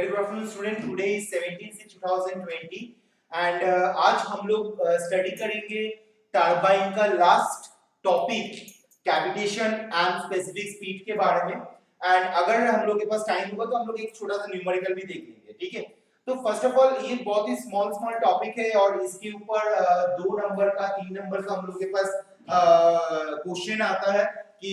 Very good afternoon student. Today is 17/6/2020 and आज हम लोग स्टडी करेंगे टरबाइन का last topic cavitation and specific speed के बारे में। एंड अगर हम लोग के पास टाइम होगा तो हम लोग एक छोटा सा न्यूमेरिकल भी देख लेंगे, ठीक है। तो फर्स्ट ऑफ ऑल ये बहुत ही स्मॉल टॉपिक है और इसके ऊपर 2 नंबर का 3 नंबर का हम लोग के पास क्वेश्चन आता है कि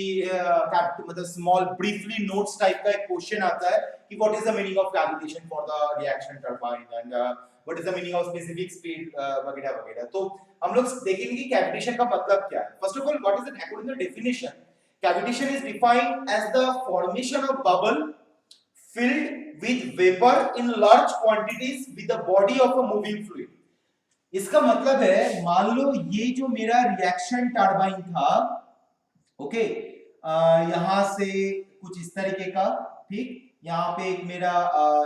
मतलब स्मॉल ब्रीफली नोट्स टाइप का एक क्वेश्चन आता है कि what is the meaning of cavitation for the reaction turbine and what is the meaning of specific speed वगैरह वगैरह। तो हम लोग देखेंगे कि कैविटेशन का मतलब क्या है। First of all what is it according to definition. Cavitation is defined as the formation of bubble filled with vapor in large quantities with the body of a moving fluid। इसका मतलब है मान लो ये जो मेरा रिएक्शन टरबाइन था, okay, यहां से कुछ इस तरीके का, ठीक, यहाँ पे एक मेरा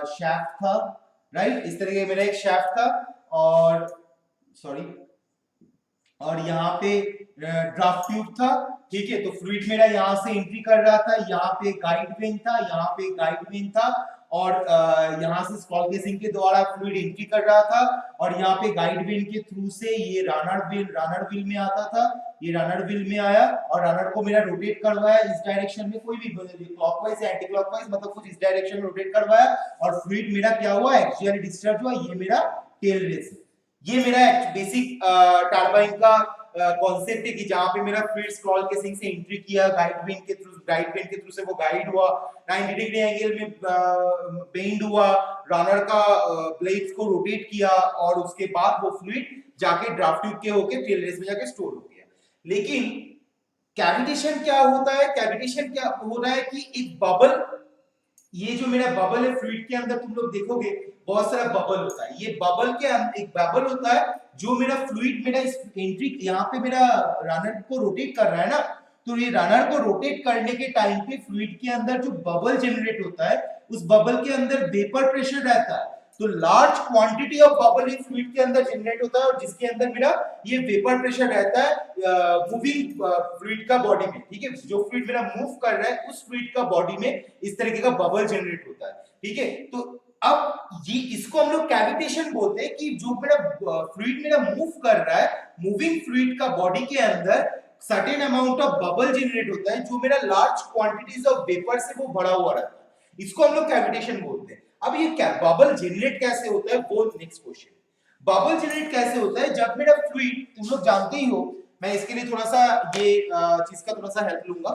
शैफ्ट था, राइट, इस तरीके मेरा एक शैफ्ट था और सॉरी और यहाँ पे ड्राफ्ट ट्यूब था, ठीक है। तो फ्लूइड मेरा यहाँ से एंट्री कर रहा था, यहाँ पे गाइड वेन था, यहाँ पे गाइड वेन था और यहाँ से स्क्रॉल केसिंग के द्वारा फ्लूइड एंट्री कर रहा था और यहाँ पे गाइड वेन के थ्रू से ये रनर व्हील में आता था, ये रनर व्हील में आया और रनर को मेरा रोटेट करवाया इस डायरेक्शन में, कोई भी क्लॉकवाइज या एंटी क्लॉकवाइज, मतलब कुछ इस डायरेक्शन में रोटेट करवाया और फ्लूइड मेरा क्या हुआ, एक्सियली डिस्चार्ज हुआ। ये मेरा टेल रेस है। ये मेरा बेसिक टरबाइन का कॉन्सेप्ट है कि जहां पे मेरा फ्लूइड स्क्रॉल केसिंग से एंट्री किया, गाइड वेन के थ्रू से वो गाइड हुआ, 90 डिग्री एंगल में बेंड हुआ, रनर का ब्लेड्स को रोटेट किया और उसके बाद वो फ्लूइड जाके ड्राफ्ट ट्यूब के होके टेल रेस में जाके स्टोर हो गया। लेकिन कैविटेशन क्या होता है? कैविटेशन क्या हो रहा है कि एक बबल, ये जो मेरा बबल है फ्लूइड के अंदर, तुम लोग देखोगे बहुत सारा बबल होता है। ये बबल के अंदर एक बबल होता है जो मेरा फ्लूइड मेरा इस एंट्री यहाँ पे मेरा रनर को रोटेट कर रहा है ना, तो ये रनर को रोटेट करने के टाइम पे फ्लूइड के अंदर जो बबल जनरेट होता है उस बबल के अंदर वेपर प्रेशर रहता है। तो large quantity of bubble in fluid के अंदर जनरेट होता है और जिसके अंदर मेरा ये वेपर प्रेशर रहता है मूविंग फ्लूइड का बॉडी में, ठीक है। जो फ्लूइड मेरा मूव कर रहा है उस फ्लूइड का बॉडी में इस तरीके का बबल जनरेट होता है, ठीक है। तो अब ये इसको हम लोग कैविटेशन बोलते हैं कि जो मेरा फ्लूइड मेरा मूव कर रहा है, मूविंग फ्लूइड का बॉडी के अंदर certain amount of bubble generate होता है जो मेरा लार्ज क्वांटिटीज ऑफ वेपर से वो भरा हुआ रहता है, इसको हम लोग कैविटेशन बोलते हैं। अब ये क्या बबल जनरेट कैसे होता है, वो नेक्स्ट क्वेश्चन। बबल जनरेट कैसे होता है? जब मेरा फ्लूइड, तुम लोग जानते ही हो, मैं इसके लिए थोड़ा सा ये चीज का थोड़ा सा हेल्प लूंगा।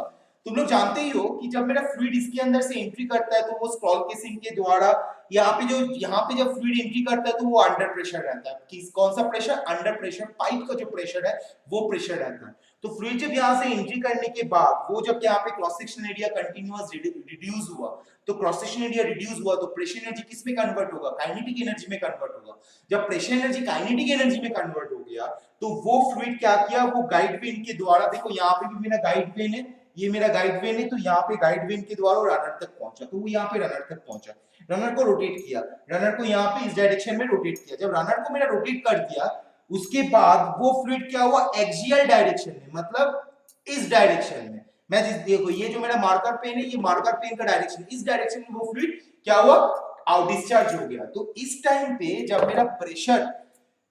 तुम लोग जानते ही हो कि जब मेरा फ्लूइड इसके अंदर से एंट्री करता है तो वो स्क्रॉल केसिंग के द्वारा यहाँ पे जब फ्लूइड एंट्री करता है तो वो अंडर प्रेशर रहता है। किस कौन सा प्रेशर? Under pressure. पाइप का जो प्रेशर है वो प्रेशर रहता है। तो फ्लूइड जब यहाँ से एंट्री करने के बाद वो जब यहाँ पे cross section area continuous reduce हुआ, तो क्रॉस सेक्शन एरिया रिड्यूस हुआ तो प्रेशर एनर्जी किस में कन्वर्ट होगा? काइनेटिक एनर्जी में कन्वर्ट होगा। जब प्रेशर एनर्जी काइनेटिक एनर्जी में कन्वर्ट हो गया तो वो फ्लूइड क्या किया, वो गाइड वेन के द्वारा, देखो यहाँ पे भी मेरा गाइड वेन है, ये मेरा गाइड वेन है, तो यहाँ पे गाइड वेन के द्वारा रनर तक पहुंचा, तो वो यहाँ पे रनर तक पहुंचा, रनर को रोटेट किया, रनर को यहाँ पे इस डायरेक्शन में रोटेट किया। जब रनर को मेरा रोटेट कर दिया उसके बाद वो फ्लूइड क्या हुआ, एक्सियल डायरेक्शन में, मतलब इस डायरेक्शन में, मैं देखो ये जो मेरा मार्कर पेन है, ये मार्कर पेन का डायरेक्शन, इस डायरेक्शन में वो फ्लूइड क्या हुआ, आउट डिस्चार्ज हो गया। तो इस टाइम पे जब मेरा प्रेशर,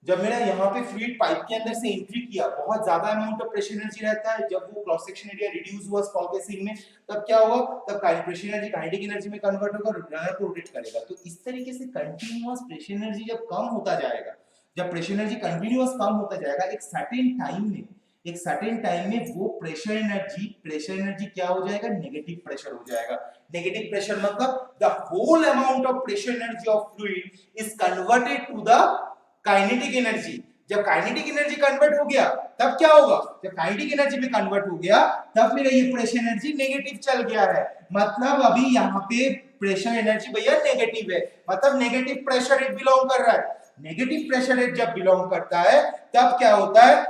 जब मेरा यहाँ पे फ्लूइड पाइप के अंदर से एंट्री किया, बहुत ज्यादा अमाउंट ऑफ प्रेशर एनर्जी रहता है। जब वो क्रॉस सेक्शन एरिया रिड्यूस हुआ स्क्रॉल केसिंग में, तब क्या हुआ, तब प्रेशर एनर्जी काइनेटिक एनर्जी में कन्वर्ट होकर रनर को रोटेट करेगा। तो इस तरीके से कंटीन्यूअस प्रेशर एनर्जी जब कम होता जाएगा, जब प्रेशर एनर्जी कंटीन्यूअस कम होता जाएगा, एक सर्टेन टाइम में वो प्रेशर एनर्जी क्या हो जाएगा, नेगेटिव प्रेशर हो जाएगा। नेगेटिव प्रेशर मतलब the whole amount of pressure energy of fluid is converted to the kinetic energy. जब काइनेटिक एनर्जी कन्वर्ट हो गया तब क्या होगा, जब काइनेटिक एनर्जी में कन्वर्ट हो गया तब मेरा ये प्रेशर एनर्जी नेगेटिव चल गया है, मतलब अभी यहाँ पे प्रेशर एनर्जी भैया नेगेटिव है, मतलब नेगेटिव प्रेशर रेट बिलोंग कर रहा है। नेगेटिव प्रेशर रेट जब बिलोंग करता है तब क्या होता है,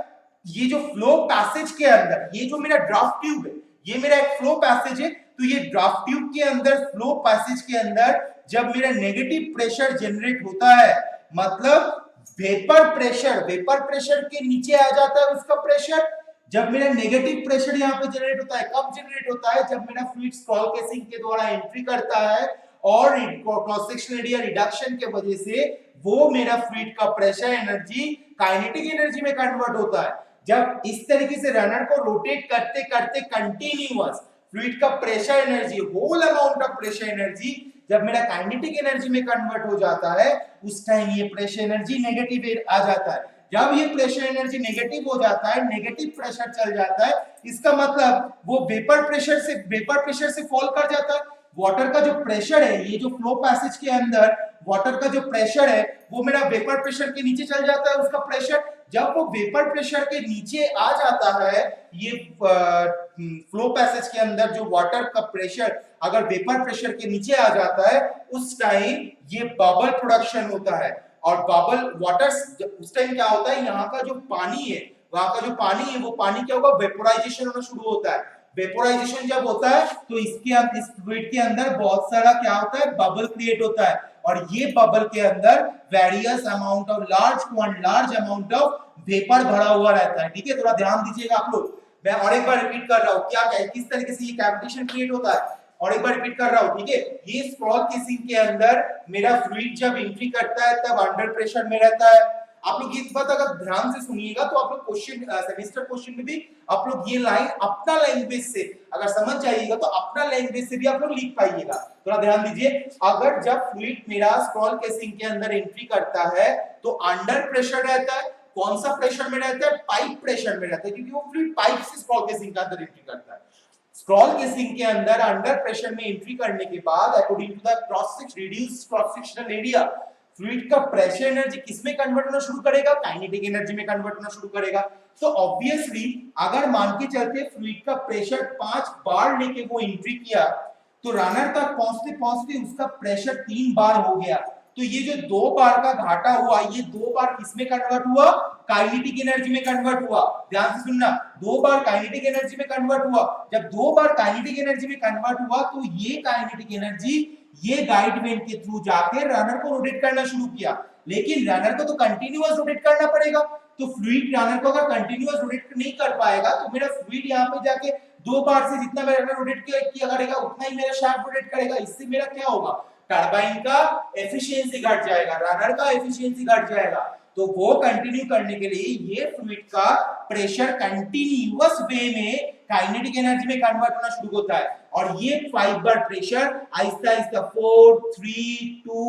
ये जो फ्लो पैसेज के अंदर, ये जो मेरा ड्राफ्ट ट्यूब है, ये मेरा एक फ्लो पैसेज है, तो ये ड्राफ्ट ट्यूब के अंदर, फ्लो पैसेज के अंदर जब मेरा नेगेटिव प्रेशर जनरेट होता है, मतलब वेपर प्रेशर के नीचे आ जाता है उसका प्रेशर। जब मेरा नेगेटिव प्रेशर यहाँ पे जनरेट होता है, कब जनरेट होता है, जब मेरा फ्लूइड स्क्रॉल केसिंग के द्वारा एंट्री करता है और क्रॉस सेक्शनल एरिया रिडक्शन के वजह से वो मेरा फ्लूइड का प्रेशर एनर्जी काइनेटिक एनर्जी में कन्वर्ट होता है। जब इस तरीके से रनर को रोटेट करते करते कंटिन्यूअस फ्लूइड का pressure energy, whole amount of pressure energy जब मेरा काइनेटिक एनर्जी में कन्वर्ट हो जाता है, उस टाइम ये प्रेशर एनर्जी नेगेटिव आ जाता है। जब ये प्रेशर एनर्जी नेगेटिव हो जाता है, नेगेटिव प्रेशर चल जाता है, इसका मतलब वो वेपर प्रेशर से फॉल कर जाता है। वाटर का जो प्रेशर है, ये जो फ्लो पैसेज के अंदर वाटर का जो प्रेशर है वो मेरा वेपर प्रेशर के नीचे चल जाता है। उसका प्रेशर जब वो वेपर प्रेशर के नीचे आ जाता है, ये फ्लो पैसेज के अंदर जो वाटर का प्रेशर अगर वेपर प्रेशर के नीचे आ जाता है, उस टाइम ये बबल प्रोडक्शन होता है। और बबल वाटर उस टाइम क्या होता है, यहाँ का जो पानी है, वहां का जो पानी है, वो पानी क्या होगा, वेपोराइजेशन होना शुरू होता है। वेपोराइजेशन जब होता है तो इस फ्लूइड के अंदर बहुत सारा क्या होता है, बबल क्रिएट होता है। और ये बबल के अंदर various amount of large amount of vapour भरा हुआ रहता है। ठीक है, थोड़ा ध्यान दीजिएगा आप लोग। मैं और एक बार रिपीट कर रहा हूँ, क्या किस तरीके से ये कैविटेशन क्रिएट होता है, और एक बार रिपीट कर रहा हूँ। ठीक है, ये स्क्रॉल केसिंग के अंदर मेरा फ्लूइड जब एंट्री करता है तब अंडर प्रेशर में रहता है। आप लोग इस बात अगर ध्यान से सुनिएगा तो आप लोग क्वेश्चन सेमेस्टर क्वेश्चन में भी आप लोग ये लाइन अपना लैंग्वेज से अगर समझ जाइएगा तो अपना लैंग्वेज से भी आप लोग लिख पाइएगा। थोड़ा ध्यान दीजिए, अगर जब फ्लूइड मेरा स्क्रॉल केसिंग के अंदर एंट्री करता है तो अंडर प्रेशर रहता है। कौन सा प्रेशर में रहता है, पाइप प्रेशर में रहता है, क्योंकि वो फ्लूइड पाइप से स्क्रॉल केसिंग के अंदर एंट्री करता है। स्क्रॉल केसिंग के अंदर अंडर प्रेशर में एंट्री करने के बाद according to the reduced cross sectional area, fluid का प्रेशर एनर्जी किसमें कन्वर्ट होना शुरू करेगा, काइनेटिक एनर्जी में कन्वर्ट होना शुरू करेगा। तो ऑब्वियसली अगर मान के चलते फ्लूइड का प्रेशर 5 बार लेके वो एंट्री किया, तो रनर तक पहुंचते पहुंचते उसका प्रेशर 3 बार हो गया। तो ये जो 2 बार का घाटा हुआ, ये 2 बार किसमें कन्वर्ट हुआ, काइनेटिक एनर्जी में कन्वर्ट हुआ। ध्यान से सुनना, 2 बार काइनेटिक एनर्जी में कन्वर्ट हुआ। जब 2 बार काइनेटिक एनर्जी में कन्वर्ट हुआ तो ये काइनेटिक एनर्जी ये गाइड वेन के थ्रू जाके रनर को रोटेट करना शुरू किया। लेकिन रनर को तो कंटिन्यूअस रोटेट करना पड़ेगा, तो फ्लूइड रनर को अगर कंटिन्यूअस रोटेट नहीं कर पाएगा तो मेरा फ्लूइड यहाँ पे जाके 2 बार से जितना मेरा रनर रोटेट किया करेगा उतना ही मेरा शाफ्ट रोटेट करेगा। इससे मेरा क्या होगा, टरबाइन का एफिशिएंसी घट जाएगा, रनर का एफिशिएंसी घट जाएगा। तो वो कंटिन्यू करने के लिए ये फ्लूइड का प्रेशर कंटिन्यूअस वे में काइनेटिक एनर्जी में कन्वर्ट होना शुरू होता है। और ये 5 बार pressure Aahista Aahista 4 3 2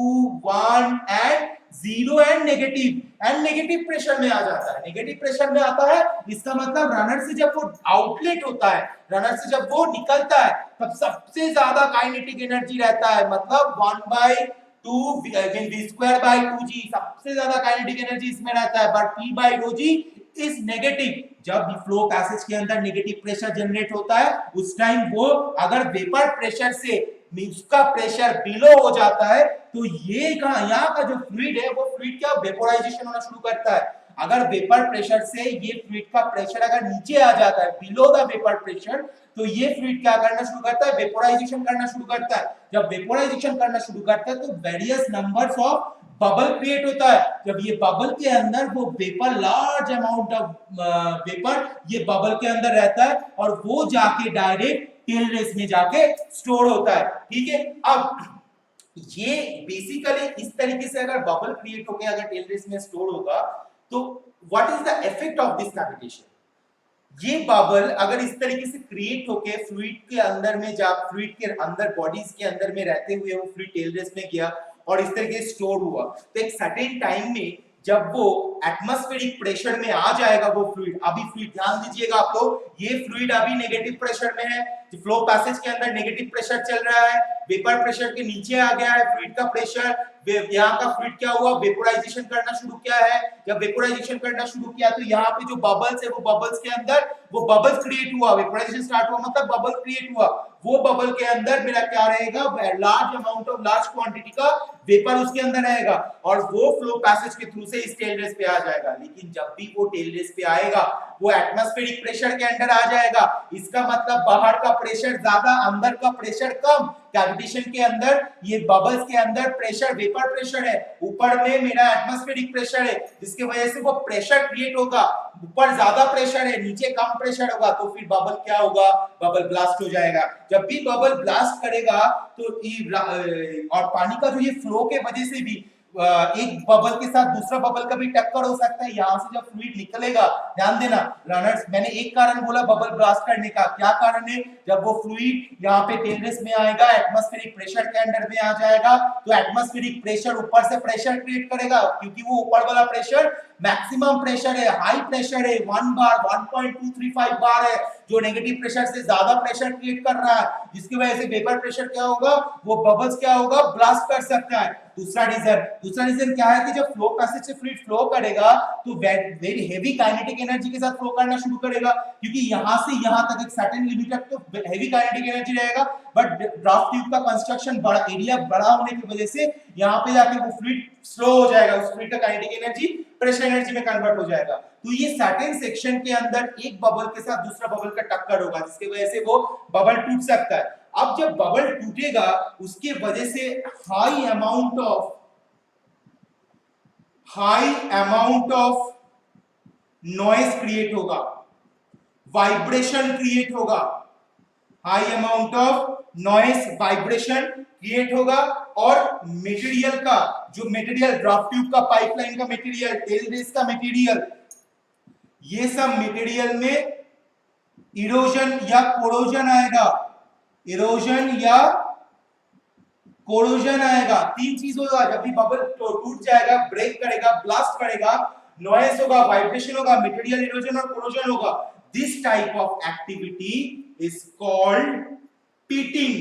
1 and 0 and negative pressure में आ जाता है। नेगेटिव प्रेशर में आता है, इसका मतलब रनर से जब वो आउटलेट होता है, रनर से जब वो निकलता है तब सबसे ज्यादा काइनेटिक एनर्जी रहता है, मतलब 1/2 v²/2g सबसे ज्यादा काइनेटिक एनर्जी इसमें रहता है। But p/ρg is negative. जब फ्लो पैसेज के अंदर नेगेटिव प्रेशर जनरेट होता है, उस टाइम वो अगर वेपर प्रेशर से उसका प्रेशर बिलो हो जाता है तो ये यहाँ का जो फ्लूइड है वो फ्लूइड क्या वेपोराइजेशन होना शुरू करता है। अगर वेपर प्रेशर से ये फ्लूइड का प्रेशर अगर नीचे आ जाता है, बिलो द वेपर प्रेशर, तो ये फ्लूइड क्या करना शुरू करता है, वेपोराइजेशन करना शुरू करता है। जब वेपोराइजेशन करना शुरू करता है तो various numbers of bubble create होता है। जब ये बबल के अंदर वो vapour, large amount of vapour ये बबल के अंदर रहता है और वो जाके डायरेक्ट टेल रेस में जाके स्टोर होता है। ठीक है, अब ये बेसिकली इस तरीके से अगर बबल क्रिएट होके अगर टेल रेस में स्टोर होगा तो what is the effect of this cavitation. ये बबल अगर इस तरीके से क्रिएट होके फ्लूइड के अंदर में फ्लूइड के अंदर बॉडीज के अंदर में रहते हुए वो फ्लूइड टेल रेस में गया और इस तरीके से स्टोर हुआ, तो एक सर्टेन टाइम में जब वो एटमॉस्फेरिक प्रेशर में आ जाएगा वो फ्लूइड, अभी फ्लूइड ध्यान दीजिएगा आप लोग, ये फ्लूइड अभी नेगेटिव प्रेशर में है, फ्लो पैसेज के अंदर नेगेटिव प्रेशर चल रहा है, वेपर प्रेशर के नीचे आ गया है फ्लूइड का प्रेशर, यहाँ का फ्लूइड क्या हुआ, वेपोराइजेशन करना शुरू किया है। जब वेपोराइजेशन करना शुरू किया तो यहाँ पे जो बबल्स है वो बबल्स के अंदर वो बबल्स क्रिएट हुआ, वेपोराइजेशन स्टार्ट हुआ मतलब बबल क्रिएट हुआ। वो बबल के अंदर मेरा क्या रहेगा, लार्ज क्वांटिटी का वेपर उसके अंदर रहेगा और वो फ्लो पैसेज के थ्रू से इस टेल रेस पे आ जाएगा। लेकिन जब भी वो टेल रेस पे आएगा वो एटमॉस्फेरिक प्रेशर के अंडर आ जाएगा। इसका मतलब बाहर का प्रेशर ज्यादा, अंदर का प्रेशर कम। कैविटेशन के अंदर ये बबल्स के अंदर प्रेशर वेपर प्रेशर है, ऊपर में मेरा एटमॉस्फेरिक प्रेशर है, जिसकी वजह से वो प्रेशर क्रिएट होगा। ऊपर ज्यादा प्रेशर है, नीचे कम प्रेशर होगा, तो फिर बबल क्या होगा, बबल ब्लास्ट हो जाएगा। जब भी बबल ब्लास्ट करेगा तो और पानी का जो ये फ्लो के वजह से भी एक बबल के साथ दूसरा बबल का भी टक्कर हो सकता है। यहां से जब फ्लूइड निकलेगा, ध्यान देना रनर्स, मैंने एक कारण बोला बबल ब्लास्ट करने का, क्या कारण है, जब वो फ्लूइड यहाँ पे टेल रेस में आएगा, एटमॉस्फेरिक प्रेशर के अंडर में आ जाएगा, तो एटमॉस्फेरिक प्रेशर ऊपर से प्रेशर क्रिएट करेगा, क्योंकि वो ऊपर वाला प्रेशर मैक्सिमम प्रेशर है, हाई प्रेशर है, 1 बार 1.235 बार है, जो नेगेटिव प्रेशर से ज्यादा प्रेशर क्रिएट कर रहा है, जिसकी वजह से वेपर प्रेशर क्या होगा, वो बबल्स क्या होगा, ब्लास्ट कर सकता है। दूसरा रीजन क्या है कि जब फ्लो पैसेज से फ्लूइड फ्लो करेगा तो वेरी हेवी काइनेटिक एनर्जी के साथ फ्लो करना शुरू करेगा, क्योंकि यहां से यहां तक एक सर्टेन लिमिट तक तो हेवी काइनेटिक एनर्जी रहेगा, बट ड्राफ्ट ट्यूब का कंस्ट्रक्शन बड़ा, एरिया बड़ा होने की वजह से यहां पे जाके वो फ्लूइड स्लो हो जाएगा, उस फ्लूइड का काइनेटिक एनर्जी प्रेशर एनर्जी में कन्वर्ट हो जाएगा। तो ये सर्टेन सेक्शन के अंदर एक बबल के साथ दूसरा बबल का टक्कर होगा, जिसकी वजह से वो बबल टूट सकता है। अब जब बबल टूटेगा उसके वजह से high amount of noise create होगा, वाइब्रेशन क्रिएट होगा, high amount of noise vibration create होगा, और मटेरियल का जो मटेरियल ड्राफ्ट ट्यूब का, पाइपलाइन का मटेरियल, टेल रेस का मटेरियल, ये सब मटेरियल में इरोजन या कोरोजन आएगा, इरोजन या कोरोजन आएगा। तीन चीज होगा, जब भी बबल टूट जाएगा, ब्रेक करेगा, ब्लास्ट करेगा, नॉइज होगा, वाइब्रेशन होगा, मटेरियल इरोजन और कोरोजन होगा। This type of activity is called pitting,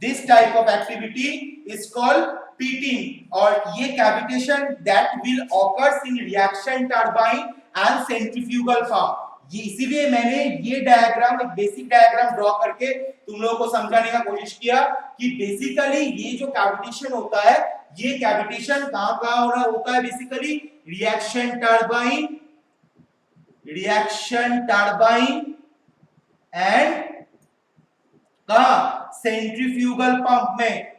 this type of activity is called pitting. और ये cavitation that will occurs in reaction turbine and centrifugal form. ये इसीलिए मैंने ये डायग्राम, एक बेसिक डायग्राम ड्रॉ करके तुम लोगों को समझाने का कोशिश किया कि बेसिकली ये जो कैविटेशन होता है, ये कैविटेशन कहां-कहां हो रहा होता है, बेसिकली रिएक्शन टरबाइन एंड कहां, सेंट्रीफ्यूगल पंप में,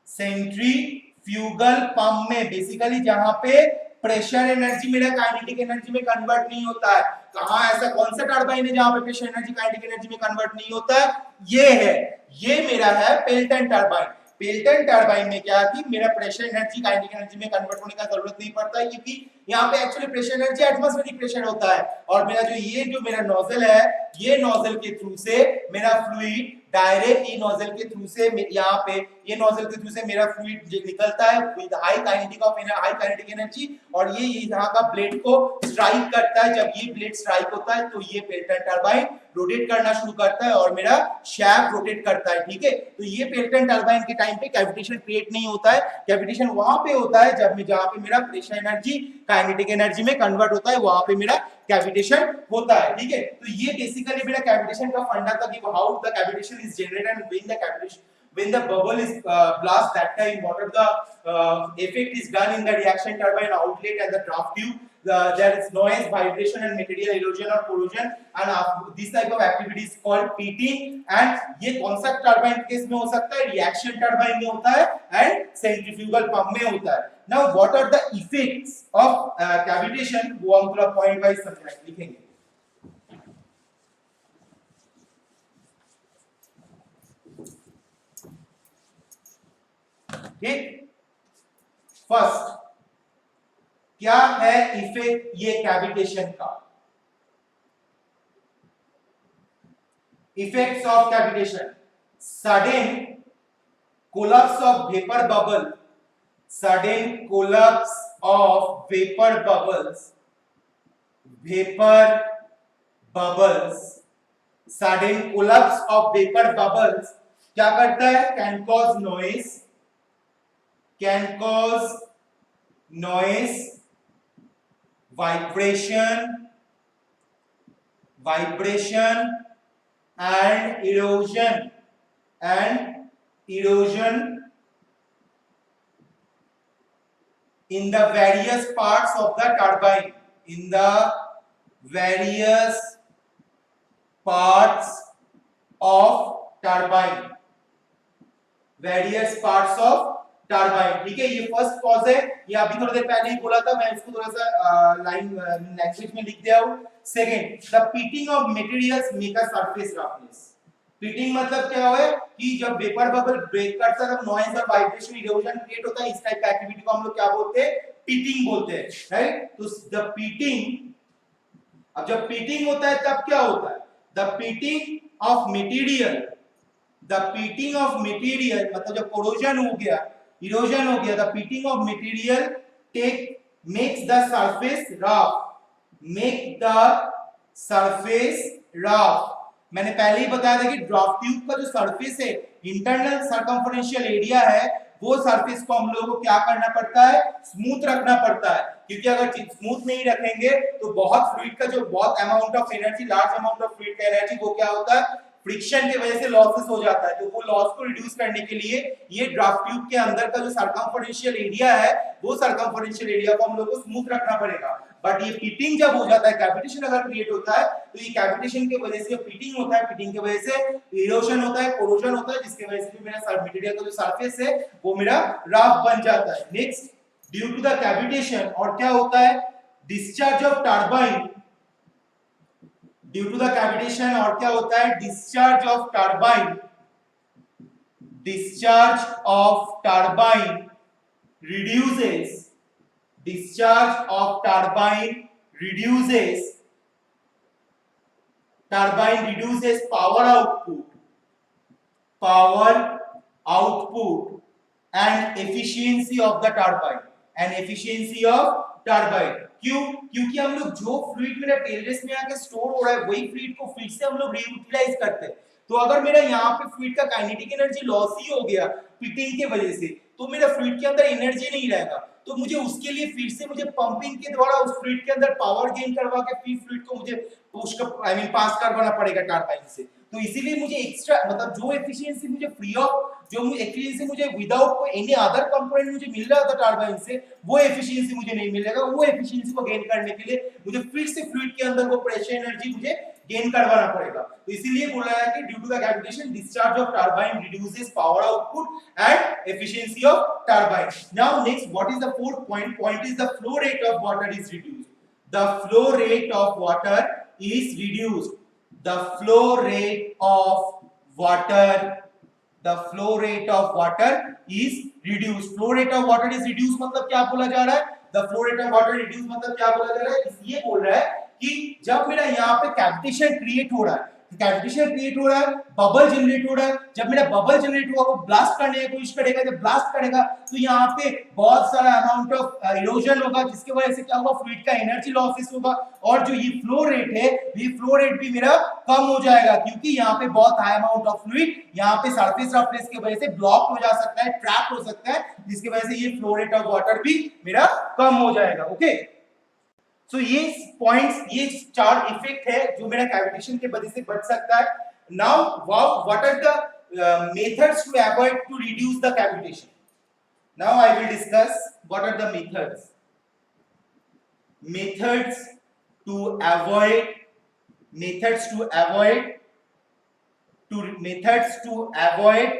सेंट्रीफ्यूगल पंप में, बेसिकली जहां पे प्रेशर एनर्जी मेरा काइनेटिक एनर्जी में कन्वर्ट नहीं होता है। कहां, ऐसा कौन सा टरबाइन है जहां पे प्रेशर एनर्जी काइनेटिक एनर्जी में कन्वर्ट नहीं होता है, ये है, ये मेरा है पेल्टन टरबाइन। पेल्टन टरबाइन में क्या है कि मेरा प्रेशर एनर्जी काइनेटिक एनर्जी में कन्वर्ट होने का जरूरत नहीं पड़ता है, क्योंकि यहाँ पे actually pressure energy atmospheric pressure होता है, और मेरा जो मेरा नोजल है, ये नोजल के थ्रू से मेरा फ्लूइड डायरेक्ट ये नोजल के थ्रू से यहाँ पे ये नोजल के थ्रू से मेरा फ्लूइड निकलता है विद हाई काइनेटिक एनर्जी, और ये यहाँ का ब्लेड को स्ट्राइक करता है। जब ये ब्लेड स्ट्राइक होता है तो ये पेल्टन टरबाइन रोटेट करना शुरू करता है और मेरा शैफ्ट रोटेट करता है, ठीक है। तो ये पेल्टन टरबाइन के टाइम पे कैविटेशन क्रिएट नहीं होता है, कैविटेशन वहां पे होता है जहां पे मेरा प्रेशर एनर्जी काइनेटिक एनर्जी में कन्वर्ट होता है, वहां पे मेरा कैविटेशन होता है, ठीक है। तो ये बेसिकली मेरा कैविटेशन का फंडा था कि how the cavitation is generated and when the cavitation, when the bubble is blast, that time what are the effect is done in the reaction turbine outlet and the draft tube. There is noise, vibration and material erosion or corrosion, and this type of activity is called peating. And ये कौन सा turbine case में हो सकता है, reaction turbine में होता है एंड सेंट्रीफ्यूगल पंप में होता है। Now what are the effects of cavitation, वो हम थोड़ा पॉइंट वाइज समझाएंगे, लिखेंगे। ठीक, फर्स्ट क्या है इफेक्ट ये कैविटेशन का, effects of cavitation, sudden collapse of vapour bubble, sudden collapse of vapour bubbles, sudden collapse of vapour bubbles क्या करता है, can cause noise, vibration and erosion in the various parts of the turbine, in the various parts of turbine, various parts of turbine. ठीक है, ये first cause है, ये अभी थोड़ी देर पहले ही बोला था, मैं इसको थोड़ा सा लाइन लैंग्वेज में लिख दिया हूं. Second, the pitting of materials make a surface roughness. Pitting मतलब क्या है कि जब वेपर बबल ब्रेक करता है तब नॉइज और वाइब्रेशन इरोजन क्रिएट होता है. इस टाइप का एक्टिविटी को हम लोग क्या बोलते हैं, पीटिंग बोलते हैं, राइट. तो द पीटिंग, अब जब पीटिंग होता है तब क्या होता है, the pitting of material, the pitting of material मतलब जब कोरोजन हो गया, इरोजन हो गया, the pitting of material take makes the surface rough, make the surface rough. मैंने पहले ही बताया था कि ड्राफ्ट ट्यूब का जो सरफेस है, इंटरनल सर्कमफरेंशियल एरिया है, वो सरफेस को हम लोगों को क्या करना पड़ता है, स्मूथ रखना पड़ता है. क्योंकि अगर स्मूथ नहीं रखेंगे तो बहुत फ्लूइड का जो बहुत amount of energy, large amount of fluid का एनर्जी वो क्या होता है, फ्रिक्शन की वजह से लॉसेस हो जाता है. तो वो लॉस को रिड्यूस करने के लिए ये ड्राफ्ट ट्यूब के अंदर का जो सर्कमफरेंशियल एरिया है, वो सर्कमफरेंशियल एरिया को हम लोग को स्मूथ रखना पड़ेगा. बट ये पीटिंग जब हो जाता है, कैविटेशन अगर क्रिएट होता है, तो ये कैविटेशन की वजह से पीटिंग होता है, पीटिंग की वजह से इरोजन होता है, कोरोजन होता है, जिसकी वजह से मेरा मटेरियल का जो सरफेस है वो मेरा रफ बन जाता है. Next, due to the cavitation, और क्या होता है, discharge of turbine, due to the cavitation और क्या होता है, discharge of turbine, discharge of turbine reduces, discharge of turbine reduces power output and efficiency of the turbine, क्यों, क्योंकि हम लोग जो फ्लूइड मेरा टेलरेस में आके स्टोर हो रहा है वही फ्लूइड को फिर से हम लोग रीयूटिलाइज करते हैं. तो अगर मेरा यहाँ पे फ्लूइड का काइनेटिक एनर्जी लॉस ही हो गया पिटिंग के वजह से, तो मेरा फ्लूइड के अंदर एनर्जी नहीं रहेगा. तो मुझे उसके लिए फिर से मुझे पंपिंग के द्वारा उस फ्लूइड के अंदर पावर गेन करवा के फिर फ्लूइड को मुझे पुश पास करवाना पड़ेगा टरबाइन से. तो इसीलिए मुझे एक्स्ट्रा मतलब जो एफिशिएंसी मुझे फ्री ऑफ, जो एफिशिएंसी मुझे विदाउट कोई एनी अदर कंपोनेंट मुझे मिल रहा था टरबाइन से, वो एफिशिएंसी मुझे नहीं मिलेगा. वो एफिशिएंसी को गेन करने के लिए मुझे फिर से फ्लूइड के अंदर वो प्रेशर एनर्जी मुझे गेन करवाना पड़ेगा. तो इसीलिए बोला है कि due to the cavitation discharge of turbine reduces power output and efficiency of turbine. Now next, what is the fourth point? Point is the flow rate of water is reduced. The flow rate of water is reduced. The flow rate of water, the flow rate of water is reduced. Flow rate of water is reduced मतलब क्या बोला जा रहा है, the flow rate of water reduced मतलब क्या बोला जा रहा है, ये बोल रहा है कि जब मेरा यहाँ पे कैविटेशन क्रिएट हो रहा है, कैविटेशन क्रिएट हो रहा है, बबल जनरेट हो रहा है, जब मेरा बबल जनरेट हुआ वो ब्लास्ट करने की कोशिश करेगा, जब ब्लास्ट करेगा तो यहाँ पे बहुत सारा अमाउंट ऑफ इरोजन होगा, जिसकी वजह से क्या होगा, फ्लूइड का एनर्जी लॉसेस होगा, और जो ये फ्लो रेट है, ये फ्लो रेट भी मेरा कम हो जाएगा, क्योंकि यहाँ पे बहुत हाई अमाउंट ऑफ फ्लूइड यहाँ पे सरफेस रफनेस की वजह से ब्लॉक हो जा सकता है, ट्रैप हो सकता है, जिसकी वजह से ये फ्लो रेट ऑफ वाटर भी मेरा कम हो जाएगा. ओके, सो ये पॉइंट्स, ये चार इफेक्ट है जो मेरा कैविटेशन के वजह से बच सकता है. Now what are the methods to avoid to reduce the cavitation? Now I will discuss what are the methods. Methods to avoid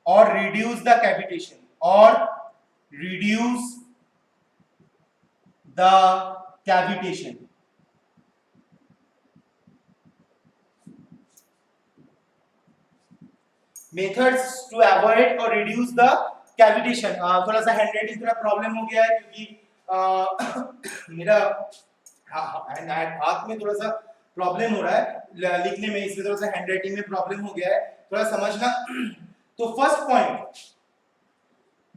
or reduce the cavitation or reduce the cavitation. Methods to avoid or reduce the cavitation. थोड़ा सा hand writing थोड़ा problem हो गया है, क्योंकि मेरा हाथ में थोड़ा सा प्रॉब्लम हो रहा है लिखने में, इसलिए थोड़ा सा हैंड राइटिंग में प्रॉब्लम हो गया है, थोड़ा समझना. तो first point,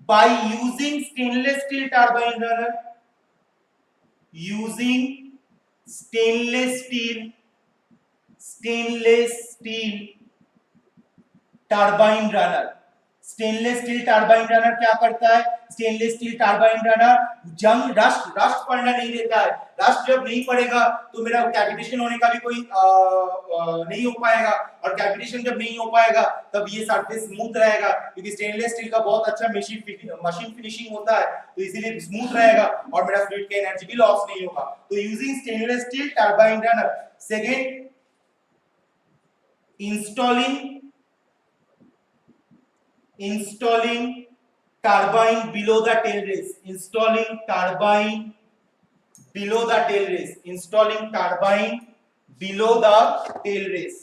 by using stainless steel turbine runner, using stainless steel turbine runner. Stainless steel turbine runner क्या करता है? स्टेनलेस स्टील टरबाइन रनर जंग रस्ट पड़ना नहीं देता है। रस्ट जब नहीं पड़ेगा तो मेरा कैविटेशन होने का भी कोई नहीं हो पाएगा, और कैविटेशन जब नहीं हो पाएगा तब ये सरफेस स्मूथ रहेगा, क्योंकि स्टेनलेस स्टील का बहुत अच्छा मशीन फिनिशिंग होता है, तो इसीलिए स्मूथ रहेगा और मेरा फ्लूइड का एनर्जी भी लॉस नहीं होगा। तो using stainless steel turbine runner. Second, installing turbine below the tail race. Installing turbine below the tail race. Installing turbine below the tail race.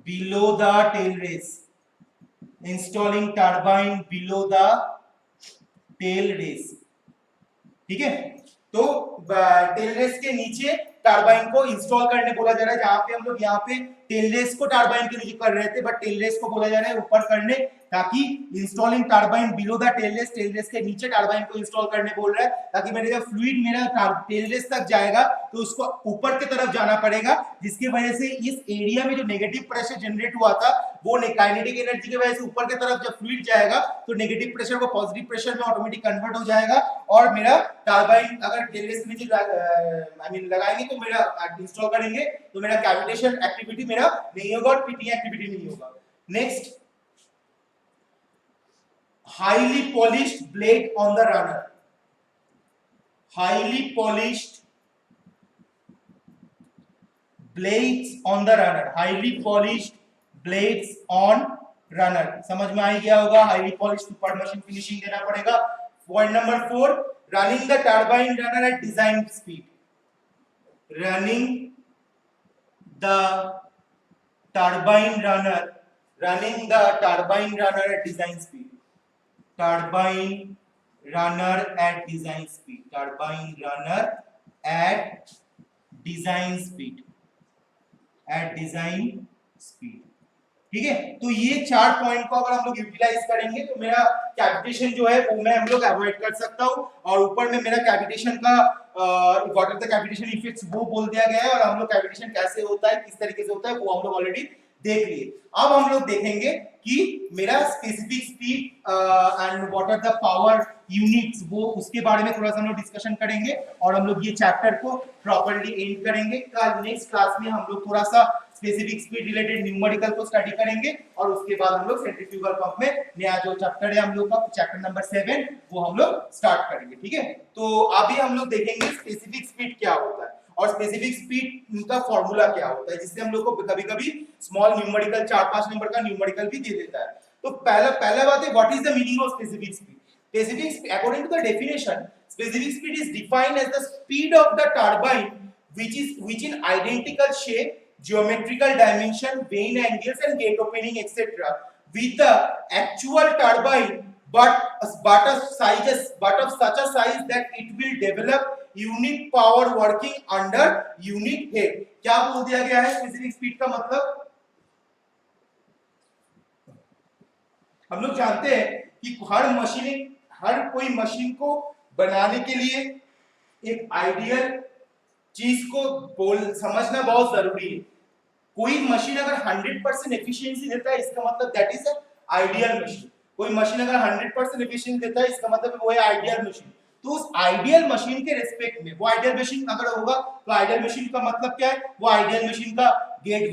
Below the tail race. Installing turbine below the tail race. ठीक है, तो tell race के नीचे turbine को install करने बोला जा रहा है, जहां पे हम लोग यहाँ पे टेल रेस को टरबाइन के नीचे कर रहे थे, बट टेल रेस को बोला जा रहा है ऊपर करने, ताकि installing turbine below the tail race के नीचे टरबाइन को इंस्टॉल करने बोल रहा है, ताकि मेरे जब फ्लूइड मेरा टेल रेस तक जाएगा तो उसको ऊपर की तरफ जाना पड़ेगा, जिसकी वजह से इस एरिया में जो नेगेटिव प्रेशर जनरेट हुआ था वो काइनेटिक एनर्जी की वजह से ऊपर की तरफ जब फ्लूइड जाएगा तो नेगेटिव प्रेशर को पॉजिटिव प्रेशर में ऑटोमेटिक कन्वर्ट हो जाएगा, और मेरा टरबाइन अगर टेल रेस के नीचे लगाएंगे तो मेरा इंस्टॉल करेंगे तो मेरा कैविटेशन एक्टिविटी मेरा नहीं होगा और पिटिंग एक्टिविटी नहीं होगा। Next, highly polished blade on the runner. Highly polished blades on the runner. Highly polished blades on runner. समझ में आ गया होगा, highly polished super machine finishing देना पड़ेगा। Point number 4, running the turbine runner at design speed. Running the turbine runner at design speed. Turbine runner at design speed. Turbine runner at design speed. At design speed. ठीक है, तो ये 4 point को अगर हम लोग यूटिलाइज करेंगे तो मेरा कैविटेशन जो है वो मैं हम लोग अवॉइड कर सकता हूं, और ऊपर में मेरा कैविटेशन का what are the cavitation effects वो बोल दिया गया है, और हम लोग कैविटेशन कैसे होता है, किस तरीके से होता है, वो हम लोग ऑलरेडी देख लिए। अब हम लोग देखेंगे कि मेरा specific speed and what are the power units, वो उसके बारे में थोड़ा सा हम लोग डिस्कशन करेंगे, और हम लोग ये चैप्टर को प्रॉपर्ली एंड करेंगे। कल नेक्स्ट क्लास में हम लोग थोड़ा सा स्पेसिफिक स्पीड रिलेटेड न्यूमेरिकल को स्टडी करेंगे, और उसके बाद हम लोग सेंट्रीफ्यूगल पंप में नया जो चैप्टर है हम लोग का चैप्टर नंबर 7 वो हम लोग स्टार्ट करेंगे। ठीक है, तो अभी हम लोग देखेंगे स्पेसिफिक स्पीड क्या होता है और स्पेसिफिक स्पीड का फॉर्मूला क्या होता है, जिससे हम लोग को कभी-कभी स्मॉल न्यूमेरिकल 4-5 नंबर का न्यूमेरिकल भी दे देता है। तो पहला बात है, what is the meaning of specific speed? Specific, according to the definition, specific speed is defined as the speed of the turbine which in identical shape, geometrical dimension, vane angles and gate opening etc. with the actual turbine but of such a size that it will develop unit power working under unit head. क्या बोल दिया गया है specific speed का मतलब? हम लोग जानते हैं कि हर कोई मशीन को बनाने के लिए एक आइडियल चीज को समझना बहुत जरूरी है। कोई मशीन अगर 100% एफिशिएंसी देता है इसका मतलब दैट इज आइडियल मशीन। कोई मशीन अगर 100% एफिशिएंसी देता है इसका मतलब वो है आइडियल मशीन। तो उस आइडियल मशीन के रिस्पेक्ट में वो आइडियल मशीन अगर होगा तो आइडियल मशीन का मतलब क्या है? वो आइडियल मशीन का gate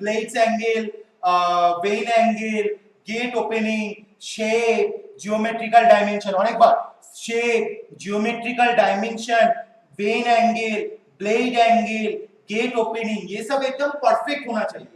blades angle, vane angle, gate opening, shape, geometrical dimension, और एक बार shape, geometrical dimension, vane angle, blade angle, gate opening, ये सब एकदम परफेक्ट होना चाहिए।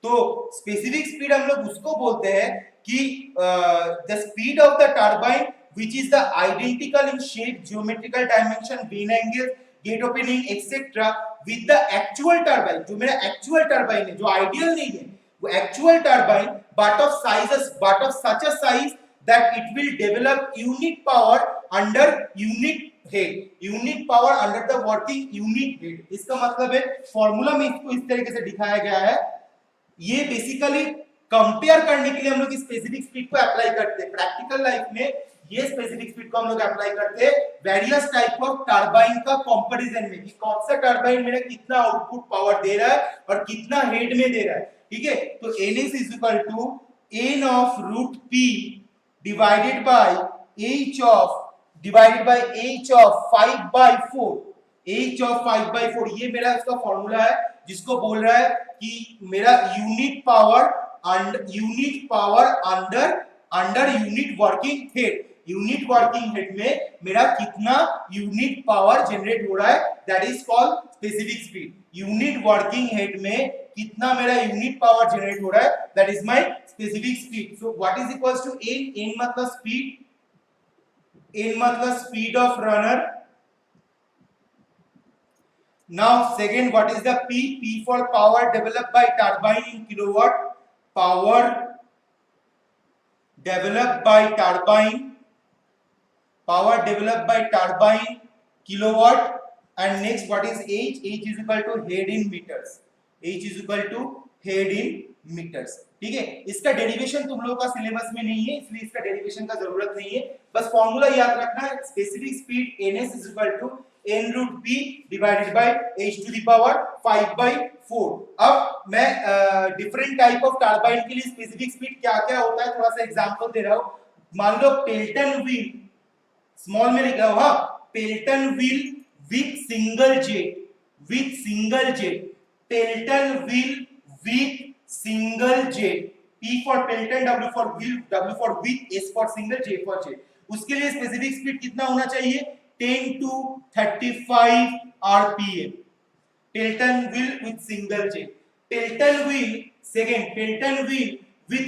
तो स्पेसिफिक स्पीड हम लोग उसको बोलते हैं कि the speed of the turbine which is the identical in shape, geometrical dimension, vane angles, gate opening etc. with the actual turbine, जो मेरा actual turbine है, जो ideal नहीं है, वो actual turbine but of such a size that it will develop unit power under unit head, unit power under the working unit head। इसका मतलब है फॉर्मूला में इसको इस तरीके से दिखाया गया है। ये बेसिकली कंपेयर करने के लिए हम लोग स्पेसिफिक स्पीड को अप्लाई करते हैं। प्रैक्टिकल लाइफ में ये स्पेसिफिक स्पीड को हम लोग अप्लाई करते हैं वेरियस टाइप ऑफ टरबाइन का कंपैरिजन में, कि कौन सा टरबाइन मेरा कितना आउटपुट पावर दे रहा है और कितना हेड में दे रहा है। ठीक है, तो NS n of root p divided by h of 5/4 h of 5/4 ये मेरा इसका फॉर्मूला है जिसको बोल रहा है कि मेरा unit power under unit working head में मेरा कितना यूनिट पावर जनरेट हो रहा है, that is called specific speed. Unit working head में कितना मेरा यूनिट पावर जनरेट हो रहा है, that is my specific speed. So what is equals to n मतलब speed of runner. Now second, what is the P? P for power developed by turbine in kilowatt. Power developed by turbine kilowatt. And next, what is H? H is equal to head in meters. ठीक है, इसका derivation तुम लोगों का syllabus में नहीं है, इसलिए इसका डेरिवेशन का जरूरत नहीं है, बस फॉर्मूला याद रखना है। Specific speed ns is equal to n root p divided by h to the power 5/4। अब मैं डिफरेंट टाइप ऑफ टरबाइन के लिए स्पेसिफिक स्पीड क्या क्या होता है थोड़ा सा एग्जांपल दे रहा हूं। मान लो पेल्टन व्हील, स्मॉल में लिख रहा हूं, Pelton wheel with single jet, Pelton wheel with single jet, P for Pelton, W for wheel, W for width, S for single, J for jet। उसके लिए स्पेसिफिक स्पीड कितना होना चाहिए? 10 to 35 RPM। Pelton wheel with single jet, Pelton wheel with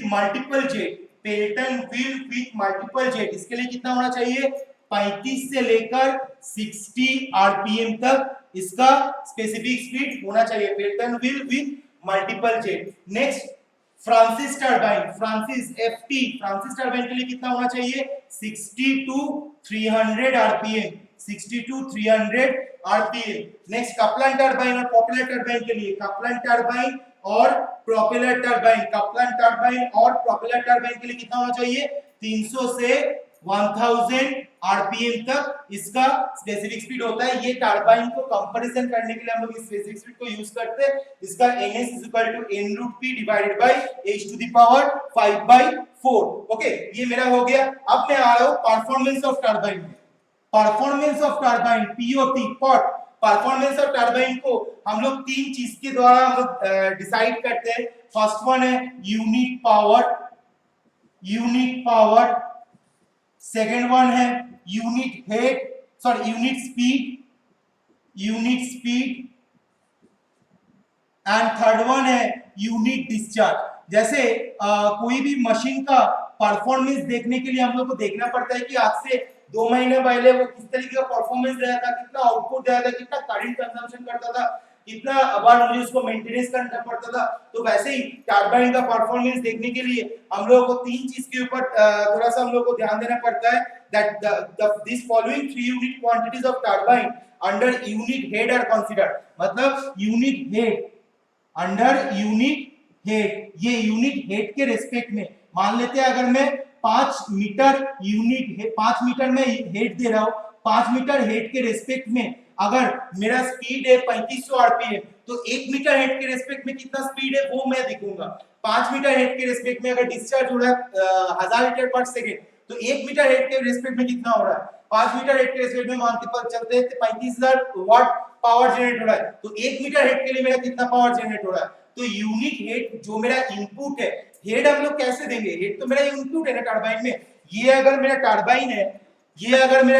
multiple jet, इसके लिए कितना होना चाहिए? 35 से लेकर 60 RPM तक इसका स्पेसिफिक स्पीड होना चाहिए, Pelton wheel with multiple jet. Next Francis turbine के लिए कितना होना चाहिए? 60 to 300 RPM। नेक्स्ट कपलन टरबाइन और प्रोपेलर टरबाइन के लिए, कपलन टरबाइन और प्रोपेलर टरबाइन के लिए कितना होना चाहिए? 300 से 1000 RPM तक इसका स्पेसिफिक स्पीड होता है। ये टरबाइन को कंपैरिजन करने के लिए हम लोग इस स्पेसिफिक स्पीड को यूज करते हैं। इसका ns is equal to n root p divided by h to the power 5/4। Okay, ये मेरा हो गया। अब मैं आ रहा हूं परफॉर्मेंस ऑफ टरबाइन में। Performance of turbine performance of turbine को हम लोग तीन चीज के द्वारा हम लोग डिसाइड करते हैं। फर्स्ट वन है यूनिट पावर, सेकेंड वन है unit speed and third one है यूनिट डिस्चार्ज। जैसे कोई भी मशीन का परफॉर्मेंस देखने के लिए हम लोग को देखना पड़ता है कि आज से 2 महीने पहले वो किस तरीके का परफॉर्मेंस दे रहा था, कितना आउटपुट दे रहा था, कितना करंट कंजम्पशन करता था, कितना बार मुझे उसको मेंटेनेंस करना पड़ता था। तो वैसे ही टरबाइन का परफॉर्मेंस देखने के लिए हम लोगों को तीन चीज के ऊपर थोड़ा सा हम लोग को ध्यान देना पड़ता है। that this following 3 unit quantities of turbine under unit head are considered। मतलब unit head, under unit head, ये यूनिट हेड के रेस्पेक्ट में मान लेते हैं अगर मैं 5 मीटर में हेड दे रहा हूं, 5 मीटर हेड के रेस्पेक्ट में अगर मेरा स्पीड है 3500 आरपीएम, तो 1 मीटर हेड के रेस्पेक्ट में कितना स्पीड है वो मैं दिखूंगा। 5 मीटर हेड के रेस्पेक्ट में अगर डिस्चार्ज हो रहा है 1000 लीटर पर सेकंड, तो 1 मीटर हेड के रेस्पेक्ट में कितना हो रहा है? 5 मीटर हेड के रेस्पेक्ट में मानते पर चलते हैं 35000 वाट पावर जनरेट हो रहा है। तो 1 मीटर हेड के लिए मेरा कितना पावर जनरेट हो रहा है? तो यूनिट हेड जो मेरा इनपुट है, हेड हम लोग कैसे देंगे? हेड तो मेरा इनपुट है ना टरबाइन में। ये अगर मेरा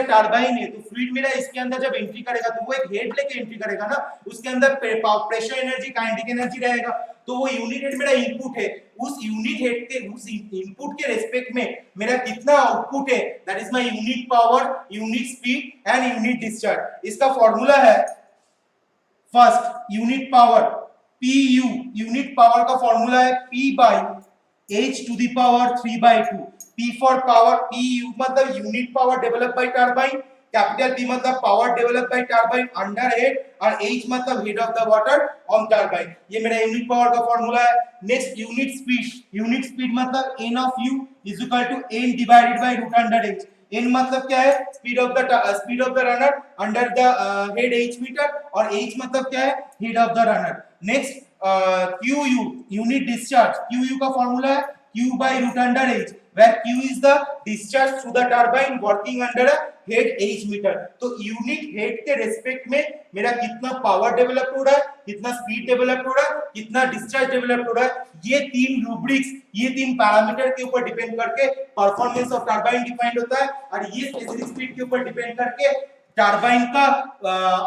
टरबाइन है, तो फ्लूइड मेरा इसके अंदर जब एंट्री करेगा तो वो एक हेड लेके एंट्री करेगा ना, उसके अंदर प्रेशर एनर्जी, काइनेटिक एनर्जी रहेगा। तो वो यूनिट हेड मेरा इनपुट है, उस यूनिट हेड के उस इनपुट के रेस्पेक्ट में मेरा कितना आउटपुट है, that is my unit power, unit speed and unit discharge. इसका फॉर्मूला है first unit power PU, unit power का फॉर्मूला है P by H to the power 3/2। P for power, PU मतलब unit power develop by turbine, capital P मतलब power develop by turbine under head, और H मतलब head of the water on turbine. ये मेरा unit power का formula है। Next unit speed मतलब N of U is equal to N divided by root under H। N मतलब क्या है? Speed of the runner under the head H metre, और H मतलब क्या है? Head of the runner. Next QU unit discharge, QU का formula है Q by root under H, where Q is the discharge through the turbine working under a head H meter. तो unit head के respect में मेरा कितना power develop हो रहा है, कितना स्पीड डेवलप हो रहा है, कितना डिस्चार्ज डेवलप हो रहा है, ये तीन रूब्रिक्स, ये तीन पैरामीटर के ऊपर डिपेंड करके परफॉर्मेंस ऑफ टरबाइन डिफाइंड होता है, और ये स्पेसिफिक स्पीड के ऊपर डिपेंड करके टरबाइन का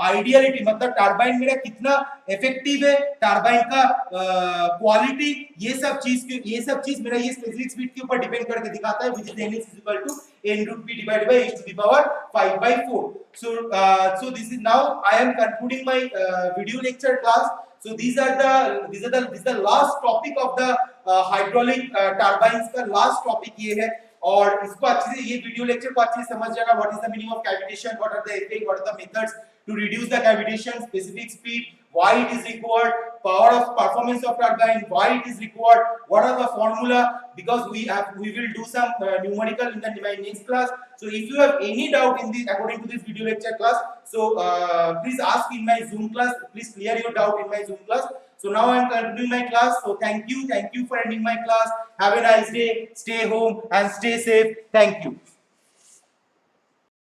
आइडियलिटी, मतलब टरबाइन मेरा कितना इफेक्टिव है, टरबाइन का क्वालिटी, ये सब चीज मेरा ये स्पेसिफिक स्पीड के ऊपर डिपेंड करके दिखाता है, which is n is equal to n root p divided by h to the power 5 by 4. So this is now I am concluding my video lecture class. So this is the last topic of the hydraulic turbines का last topic ये है, और इसको अच्छे से, ये video lecture को अच्छे से समझ जाना, what is the meaning of cavitation, what are the effect, what are the methods to reduce the cavitation, specific speed, why it is required, power of performance of turbine, why it is required, what are the formula, because we will do some numerical in my next class. So if you have any doubt in this according to this video lecture class, so please ask in my Zoom class, please clear your doubt in my Zoom class. So now I am concluding my class. So thank you for attending my class. Have a nice day, stay home and stay safe. Thank you.